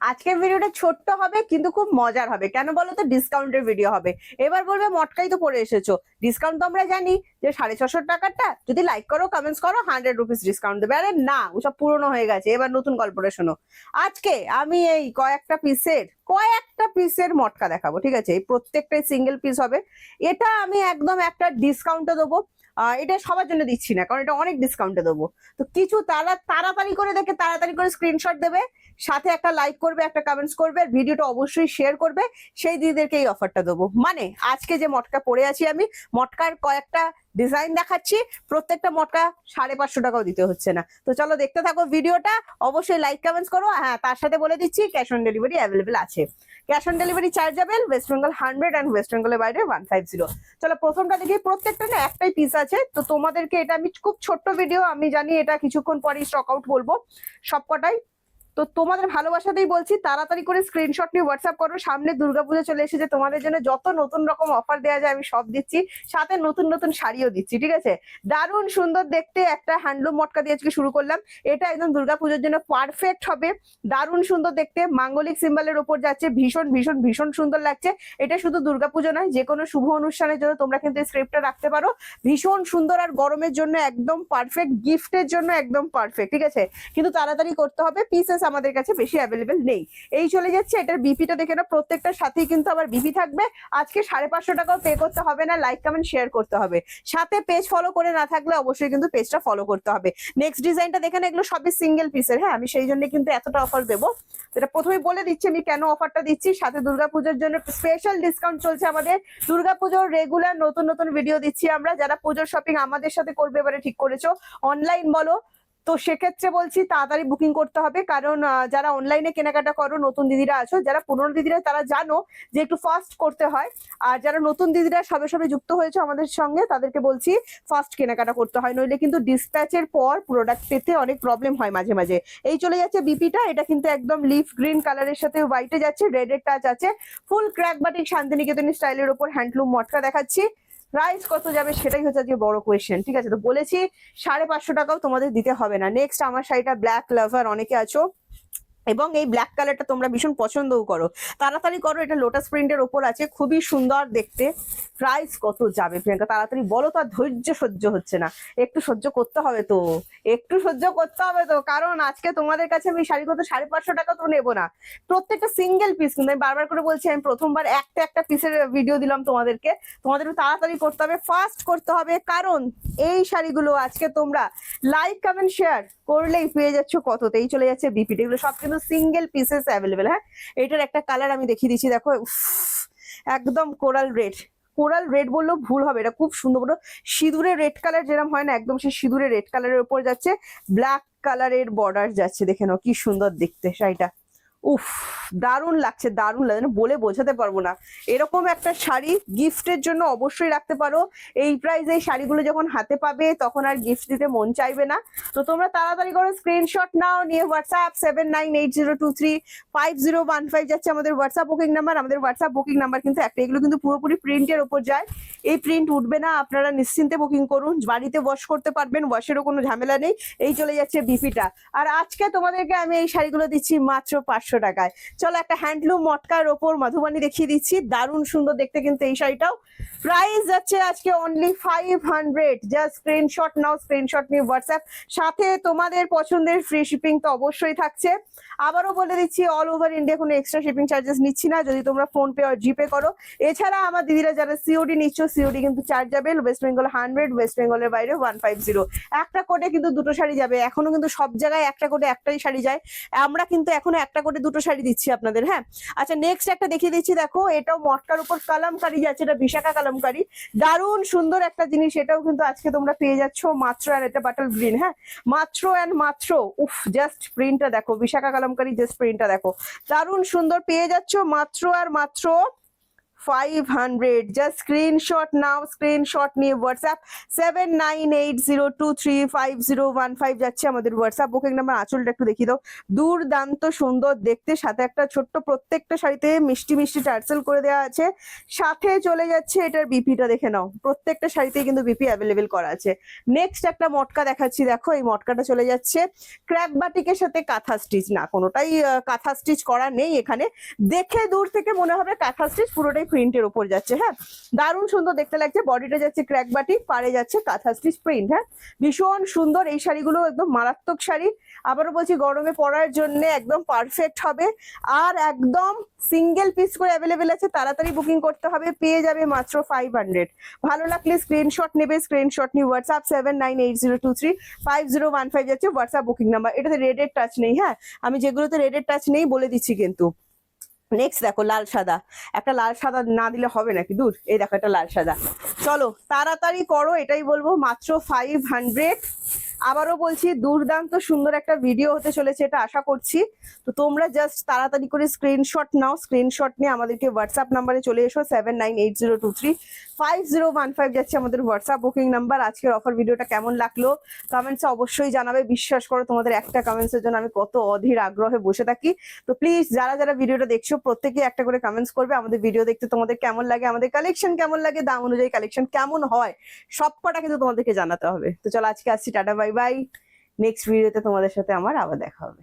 আজকের ভিডিওটা ছোট্ট হবে কিন্তু খুব মজার হবে। কেন বলো তো? ডিসকাউন্টের ভিডিও হবে। এবার বলবে মটকাই তো পরে এসেছো, ডিসকাউন্ট তো আমরা জানি যে 650 টাকারটা যদি লাইক করো কমেন্টস করো 100 রুপিস ডিসকাউন্ট দেবে। আরে না, ওসব পুরনো হয়ে গেছে, এবার নতুন গল্পটা শোনো। আজকে আমি এই কয়েকটা পিসের মটকা দেখাবো, ঠিক আছে? এই প্রত্যেকটাই সিঙ্গেল পিস হবে। এটা আমি একদম একটা ডিসকাউন্টে দেবো। এটা সবার জন্য দিচ্ছি না, কারণ এটা অনেক ডিসকাউন্টে দেবো। তো কিছু তাড়াতাড়ি করে দেখে তাড়াতাড়ি করে স্ক্রিনশট দেবে, সাথে একটা লাইক করবে, একটা কমেন্টস করবে, আর ভিডিওটা অবশ্যই শেয়ার করবে। সেই দিদিদেরকে এই অফারটা দেবো। মানে আজকে যে মটকা পরে আছি আমি, মটকার কয়েকটা ডিজাইন দেখাচ্ছি, প্রত্যেকটা মটকা 550 টাকাও দিতে হচ্ছে না। তো চলো দেখতে থাকো ভিডিওটা, অবশ্যই লাইক কমেন্টস করো। হ্যাঁ, তার সাথে বলে দিচ্ছি ক্যাশ অন ডেলিভারি অ্যাভেলেবেল আছে। Cash on delivery chargeable, West Bengal 100 and West বেঙ্গলের বাইরে 150। চলো প্রথমটা দেখি। প্রত্যেকটা না একটাই পিস আছে, তো তোমাদেরকে এটা আমি খুব ছোট্ট ভিডিও, আমি জানি এটা কিছুক্ষণ পরেই স্টক আউট বলবো সবকটাই। তো তোমাদের ভালোবাসাতেই বলছি, তাড়াতাড়ি করে স্ক্রিনশট নিয়ে হোয়াটসঅ্যাপ করো। সামনে দুর্গাপূজা চলে এসেছে, তোমাদের জন্য যত নতুন রকম অফার দেওয়া যায় আমি সব দিচ্ছি, সাথে নতুন নতুন শাড়িও দিচ্ছি, ঠিক আছে? দারুণ সুন্দর দেখতে একটা হ্যান্ডলুম মটকা দিয়ে আজকে শুরু করলাম। এটা একদম দুর্গাপূজার জন্য পারফেক্ট হবে। দারুণ সুন্দর দেখতে, মাঙ্গলিক সিম্বলের উপর যাচ্ছে, ভীষণ ভীষণ ভীষণ সুন্দর লাগছে। এটা শুধু দুর্গাপূজা নয়, যে কোনো শুভ অনুষ্ঠানের জন্য তোমরা কিন্তু এই স্ক্রিপ্টটা রাখতে পারো। ভীষণ সুন্দর, আর গরমের জন্য একদম পারফেক্ট, গিফটের জন্য একদম পারফেক্ট, ঠিক আছে? কিন্তু তাড়াতাড়ি করতে হবে, পিসেস আমাদের কাছে বেশি অ্যাভেলেবেল নেই। এই চলে যাচ্ছে, এটার বিপিটা দেখে না, প্রত্যেকটার সাথেই কিন্তু আবার বিপি থাকবে। আজকে 550 টাকাও পে করতে হবে না, লাইক কমেন্ট শেয়ার করতে হবে। সাথে পেজ ফলো করে না থাকলে অবশ্যই কিন্তু পেজটা ফলো করতে হবে। নেক্সট ডিজাইনটা দেখে না, এগুলো সবই সিঙ্গেল পিসের। হ্যাঁ, আমি সেই জন্য কিন্তু এতটা অফার দেবো। এটা প্রথমে বলে দিচ্ছি আমি কেন অফারটা দিচ্ছি। সাথে দুর্গাপূজার জন্য স্পেশাল ডিসকাউন্ট চলছে আমাদের। দুর্গাপুজোর রেগুলার নতুন নতুন ভিডিও দিচ্ছি আমরা। যারা পুজোর শপিং আমাদের সাথে করবে এবারে ঠিক করেছো, অনলাইন বলো, তো সেক্ষেত্রে বলছি তাড়াতাড়ি বুকিং করতে হবে। কারণ যারা অনলাইনে কেনাকাটা করো, নতুন দিদিরা আছো, যারা পুরনো দিদিরা তারা জানো যে একটু ফাস্ট করতে হয়। আর যারা নতুন দিদিরা সবে সবে যুক্ত হয়েছে আমাদের সঙ্গে, তাদেরকে বলছি ফাস্ট কেনাকাটা করতে হয়, নইলে কিন্তু ডিসপ্যাচের পর প্রোডাক্ট পেতে অনেক প্রবলেম হয় মাঝে মাঝে। এই চলে যাচ্ছে বিপিটা, এটা কিন্তু একদম লিফ গ্রিন কালারের সাথে হোয়াইটে যাচ্ছে, রেডের টাচ আছে। ফুল ক্র্যাক বাটিক শান্তিনিকেতনী স্টাইলের উপর হ্যান্ডলুম মটকা দেখাচ্ছি। প্রাইস কত যাবে সেটাই হচ্ছে আজকে বড় কোয়েশ্চেন, ঠিক আছে? তো বলেছি 550 টাকাও তোমাদের দিতে হবে না। নেক্সট আমার শাড়িটা ব্ল্যাক লাভার অনেকে আছো, এবং এই ব্ল্যাক কালারটা তোমরা ভীষণ পছন্দও করো, তাড়াতাড়ি করো। এটা লোটাস প্রিন্টের ওপর আছে, খুবই সুন্দর দেখতে। প্রাইস কত যাবে প্রিয়াঙ্কা? তাড়াতাড়ি বলো, তো আর ধৈর্য সহ্য হচ্ছে না। একটু সহ্য করতে হবে তো, একটু সহ্য করতে হবে তো, কারণ আজকে তোমাদের কাছে আমি শাড়ি কত 550 টাকা তো নেবো না। প্রত্যেকটা সিঙ্গেল পিস, কিন্তু আমি বারবার করে বলছি, আমি প্রথমবার একটা পিসের ভিডিও দিলাম তোমাদেরকে। তোমাদের তাড়াতাড়ি করতে হবে, ফাস্ট করতে হবে, কারণ এই শাড়িগুলো আজকে তোমরা লাইক কমেন্ট শেয়ার করলেই পেয়ে যাচ্ছ কততে। এই চলে যাচ্ছে বিপিটি, এগুলো সব কিন্তু সিঙ্গেল পিসেস অ্যাভেলেবেল। হ্যাঁ, এটার একটা কালার আমি দেখিয়ে দিচ্ছি, দেখো একদম কোরাল রেড বললেও ভুল হবে, এটা খুব সুন্দর। সিঁদুরের রেড কালার যেরকম হয় না, একদম সেই সিঁদুরের রেড কালারের উপর যাচ্ছে, ব্ল্যাক কালারের বর্ডার যাচ্ছে। দেখে নাও কি সুন্দর দেখতে শাড়িটা। উফ, দারুণ লাগছে, দারুণ লাগে, বলে বোঝাতে পারবো না। এরকম একটা শাড়ি গিফটের জন্য অবশ্যই রাখতে পারো। এই প্রাইসে এই শাড়িগুলো যখন হাতে পাবে তখন আর গিফট দিতে মন চাইবে না। তো তোমরা তাড়াতাড়ি করে স্ক্রিনশট নাও, নিয়ে হোয়াটসঅ্যাপ 7980235015 যাচ্ছে আমাদের হোয়াটসঅ্যাপ বুকিং নাম্বার। আমাদের হোয়াটসঅ্যাপ বুকিং নাম্বার কিন্তু একটা, এগুলো কিন্তু পুরোপুরি প্রিন্টের ওপর যায়, এই প্রিন্ট উঠবে না। আপনারা নিশ্চিন্তে বুকিং করুন, বাড়িতে ওয়াশ করতে পারবেন, ওয়াশেরও কোনো ঝামেলা নেই। এই চলে যাচ্ছে বিপিটা। আর আজকে তোমাদেরকে আমি এই শাড়িগুলো দিচ্ছি মাত্র 500 টাকায়। চলো একটা হ্যান্ডলুম মটকার ওপর মধুবানি দেখিয়ে দিচ্ছি, দারুণ সুন্দর দেখতে কিন্তু এই শাড়িটাও। প্রাইস যাচ্ছে আজকে অনলি 500। জাস্ট স্ক্রিনশট নাও, স্ক্রিনশট নিয়ে হোয়াটসঅ্যাপ, সাথে তোমাদের পছন্দের ফ্রি শিপিং তো অবশ্যই থাকছে। আবারও বলে দিচ্ছি, অল ওভার ইন্ডিয়া কোনো এক্সট্রা শিপিং চার্জেস নিচ্ছি না, যদি তোমরা ফোন পে আর জিপে করো। এছাড়া আমার দিদিরা যারা সিওডি নিচ্ছ, সিওডি কিন্তু চার্জেবল, ওয়েস্ট বেঙ্গল 100, ওয়েস্ট বেঙ্গলের বাইরে 150। একটা কোডে কিন্তু দুটো শাড়ি যাবে, এখনো কিন্তু সব জায়গায় একটা কোডে একটাই শাড়ি যায়, আমরা কিন্তু এখনো একটা কোডে দুটো শাড়ি দিচ্ছি আপনাদের। হ্যাঁ, আচ্ছা নেক্সট একটা দেখিয়ে দিচ্ছি, দেখো এটাও মটকার উপর কালামকারি যাচ্ছে, এটা বিশাখা কালামকারি, দারুণ সুন্দর একটা জিনিস। এটাও কিন্তু আজকে তোমরা পেয়ে যাচ্ছ মাত্র, আর এটা বাটল গ্রিন। হ্যাঁ, মাত্র অ্যান্ড মাত্র, উফ, জাস্ট প্রিন্টটা দেখো, বিশাখা কালামকারি জাস্ট প্রিন্টটা দেখো, দারুণ সুন্দর পেয়ে যাচ্ছ মাত্র আর মাত্র 500 জাস্ট স্ক্রিনশট নাও, স্ক্রিনশট নিয়ে হোয়াটসঅ্যাপ 7980235015 যাচ্ছে আমাদের হোয়াটসঅ্যাপ বুকিং নাম্বার। আঁচলটা একটু দেখিয়ে দাও, দুর্দান্ত সুন্দর দেখতে, সাথে একটা ছোট্ট প্রত্যেকটা শাড়িতে মিষ্টি মিষ্টি টার্সেল করে দেওয়া আছে, সাথে চলে যাচ্ছে এটার বিপিটা দেখে নাও, প্রত্যেকটা শাড়িতেই কিন্তু বিপি অ্যাভেলেবেল করা আছে। নেক্সট একটা মটকা দেখাচ্ছি, দেখো এই মটকাটা চলে যাচ্ছে ক্র্যাক বাটিকের সাথে কাঁথা স্টিচ, না কোনোটাই কাঁথা স্টিচ করা নেই এখানে, দেখে দূর থেকে মনে হবে কাঁথা স্টিচ, পুরোটাই প্রিন্টের উপর যাচ্ছে। হ্যাঁ, দারুণ সুন্দর দেখতে লাগছে, বডিটা যাচ্ছে ক্র্যাক বাটিক, পাড়ে যাচ্ছে কাঁথা স্টিচ প্রিন্ট। হ্যাঁ, ভীষণ সুন্দর এই শাড়িগুলো, একদম মারাত্মক শাড়ি, আবারও বলছি গরমে পরার জন্য একদম পারফেক্ট হবে, আর একদম সিঙ্গেল পিস করে অ্যাভেলেবেল আছে, তাড়াতাড়ি বুকিং করতে হবে, পেয়ে যাবে মাত্র 500। ভালো লাগলে স্ক্রিনশট নেবে, স্ক্রিনশট নিয়ে হোয়াটসঅ্যাপ 7980235015 যাচ্ছে হোয়াটসঅ্যাপ বুকিং নাম্বার। এটাতে রেডের টাচ নেই, হ্যাঁ আমি যেগুলোতে রেডের টাচ নেই বলে দিচ্ছি কিন্তু। নেক্সট দেখো লাল সাদা, একটা লাল সাদা না দিলে হবে নাকি, দূর, এই দেখো একটা লাল সাদা, চলো তাড়াতাড়ি করো, এটাই বলবো, মাত্র 500। আবারও বলছি দুর্দান্ত সুন্দর একটা ভিডিও হতে চলেছে এটা আশা করছি, তো তোমরা জাস্ট তাড়াতাড়ি করে স্ক্রিনশট নাও, স্ক্রিনশট নিয়ে আমাদেরকে হোয়াটসঅ্যাপ নাম্বারে চলে এসো 7980235015 যাচ্ছে আমাদের হোয়াটসঅ্যাপ বুকিং নাম্বার। আজকের অফার ভিডিওটা কেমন লাগলো কমেন্টসে অবশ্যই জানাবে, বিশ্বাস করো তোমাদের একটা কমেন্টসের জন্য আমি কত অধীর আগ্রহে বসে থাকি। তো প্লিজ যারা যারা ভিডিওটা দেখছো প্রত্যেকে একটা করে কমেন্টস করবে, আমাদের ভিডিও দেখতে তোমাদের কেমন লাগে, আমাদের কালেকশন কেমন লাগে, দাম অনুযায়ী কালেকশন কেমন হয়, সবকটা কিন্তু তোমাদেরকে জানাতে হবে। তো চলো আজকে আসছি, টাটা বাই বাই, নেক্সট ভিডিওতে তোমাদের সাথে আমার আবার দেখা হবে।